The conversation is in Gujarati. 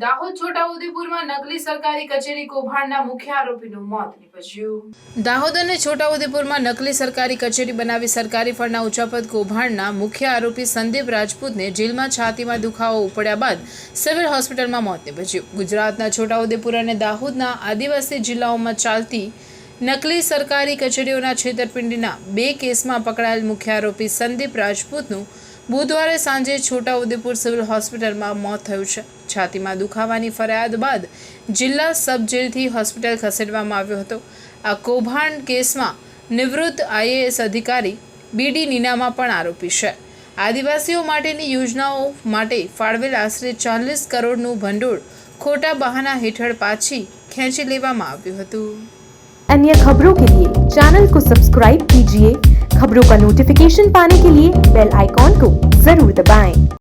દાહોદ છોટાઉદેપુરમાં નકલી સરકારી કચેરી કૌભાંડના મુખ્ય આરોપીનું મોત નીપજ્યું। દાહોદ અને છોટાઉદેપુરમાં નકલી સરકારી કચેરી બનાવી સરકારી ફંડના ઉચાપત કૌભાંડના મુખ્ય આરોપી સંદીપ રાજપૂતને જેલમાં છાતીમાં દુખાવો ઉપડ્યા બાદ સિવિલ હોસ્પિટલમાં મોત નીપજ્યું। ગુજરાતના છોટાઉદેપુર અને દાહોદના આદિવાસી જિલ્લાઓમાં ચાલતી નકલી સરકારી કચેરીઓના છેતરપિંડીના 2 કેસમાં પકડાયેલ મુખ્ય આરોપી સંદીપ રાજપૂતનું બુધવારે સાંજે છોટાઉદેપુર સિવિલ હોસ્પિટલમાં મોત થયું છે। છાતીમાં દુખાવાની ફરિયાદ બાદ જિલ્લા સબ જેલથી હોસ્પિટલ ખસેડવામાં આવ્યો હતો। આ કૌભાંડ કેસમાં નિવૃત્ત IAS અધિકારી BD નીનામા પણ આરોપી છે। આદિવાસીઓ માટેની યોજનાઓ માટે ફાળવેલ આશરે 40 કરોડનું ભંડોળ ખોટા બહાના હેઠળ પાછી ખેંચી લેવામાં આવ્યું હતું। अन्य खबरों के लिए चैनल को सब्सक्राइब कीजिए। खबरों का नोटिफिकेशन पाने के लिए बेल आइकॉन को जरूर दबाएं।